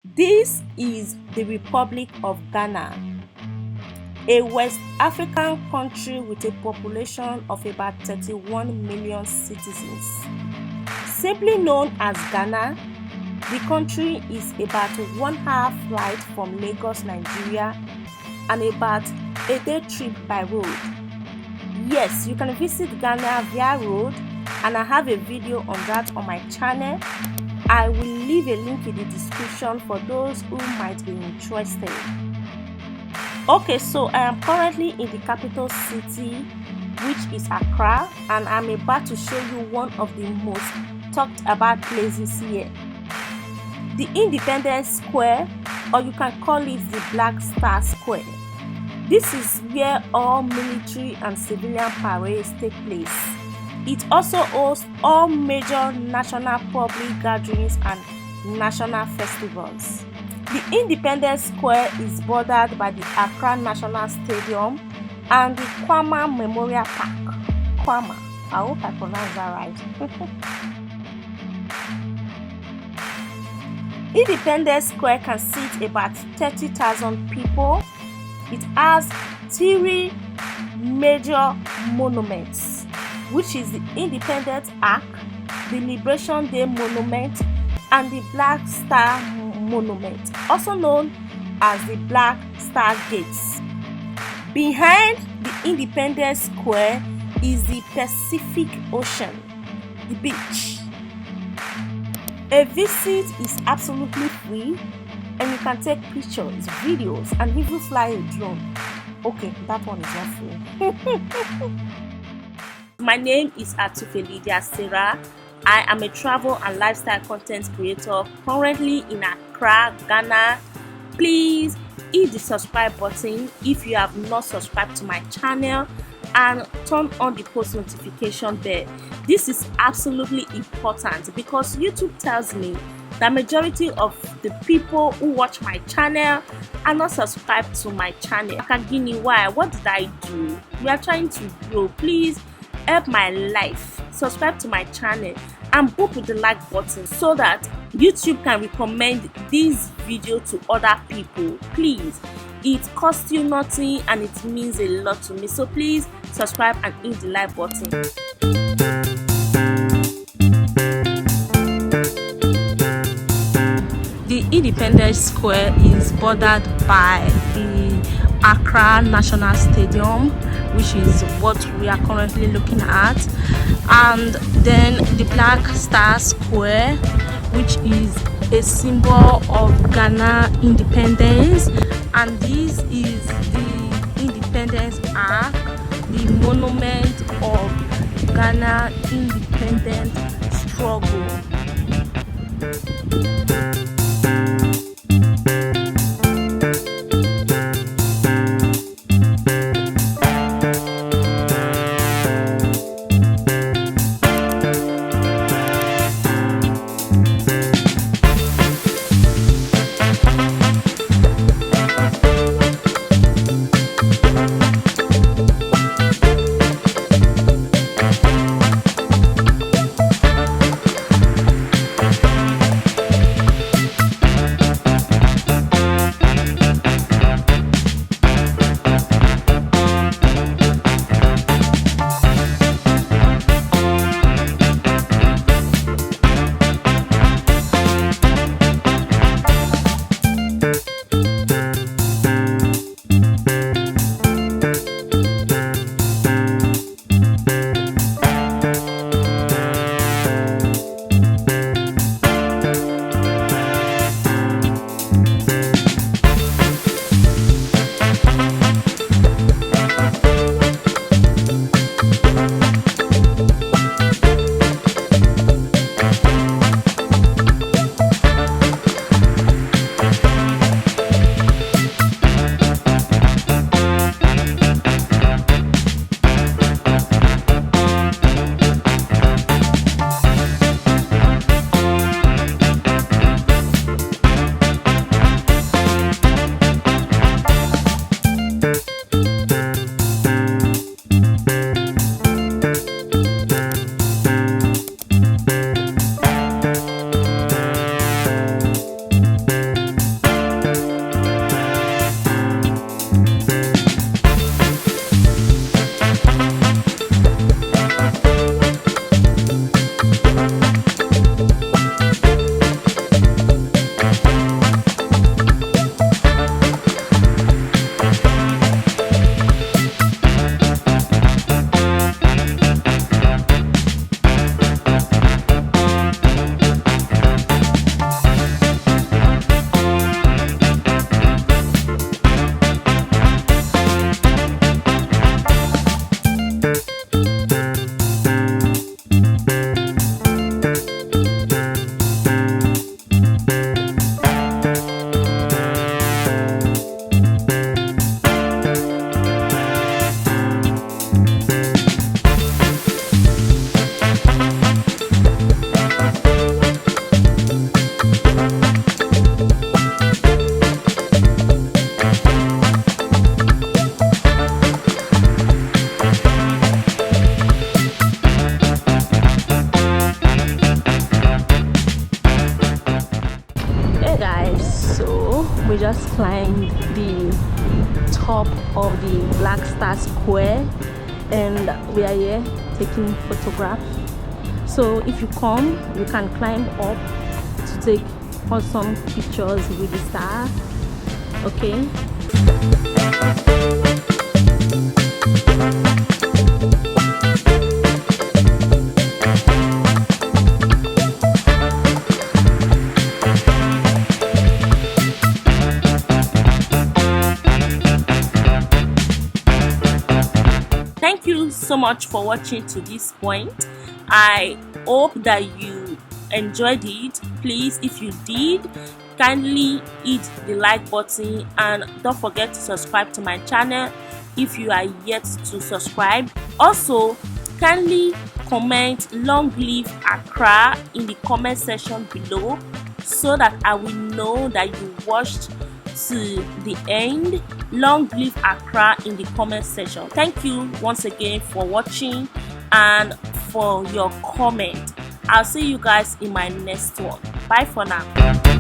This is the Republic of Ghana, a West African country with a population of about 31 million citizens. Simply known as Ghana, the country is about 1 hour flight from Lagos, Nigeria, and about a day trip by road. Yes, you can visit Ghana via road, and I have a video on that on my channel. I will leave a link in the description for those who might be interested. Okay, so I am currently in the capital city, which is Accra, and I'm about to show you one of the most talked about places here. The Independence Square, or you can call it the Black Star Square. This is where all military and civilian parades take place. It also hosts all major national public gatherings and national festivals. The Independence Square is bordered by the Accra National Stadium and the Kwama Memorial Park. Kwama, I hope I pronounced that right. Independence Square can seat about 30,000 people. It has 3 major monuments, which is the Independence Arch, the Liberation Day Monument, and the Black Star Monument, also known as the Black Star Gates. Behind the Independence Square is the Pacific Ocean, the beach. A visit is absolutely free, and you can take pictures, videos, and even fly a drone. Okay, that one is not free. My name is Atufelidia Sarah. I am a travel and lifestyle content creator currently in Accra, Ghana. Please hit the subscribe button if you have not subscribed to my channel, and turn on the post notification bell. This is absolutely important because YouTube tells me the majority of the people who watch my channel are not subscribed to my channel. Akagini, why? What did I do? We are trying to grow. Please help my life. Subscribe to my channel and boop with the like button so that YouTube can recommend this video to other people. Please, it costs you nothing and it means a lot to me. So please subscribe and hit the like button. The Independence Square is bordered by the Accra National Stadium, which is what we are currently looking at, and then the Black Star Square, which is a symbol of Ghana independence, and this is the Independence Arch, the monument of Ghana independent struggle. guys, so we just climbed the top of the Black Star Square and we are here taking photographs. So if you come, you can climb up to take awesome pictures with the star. Okay. Thank you so much for watching to this point. I hope that you enjoyed it. Please, if you did, kindly hit the like button and don't forget to subscribe to my channel if you are yet to subscribe. Also, kindly comment "Long live Accra" in the comment section below so that I will know that you watched to the end. Long live Accra in the comment section. Thank you once again for watching and for your comment. I'll see you guys in my next one. Bye for now.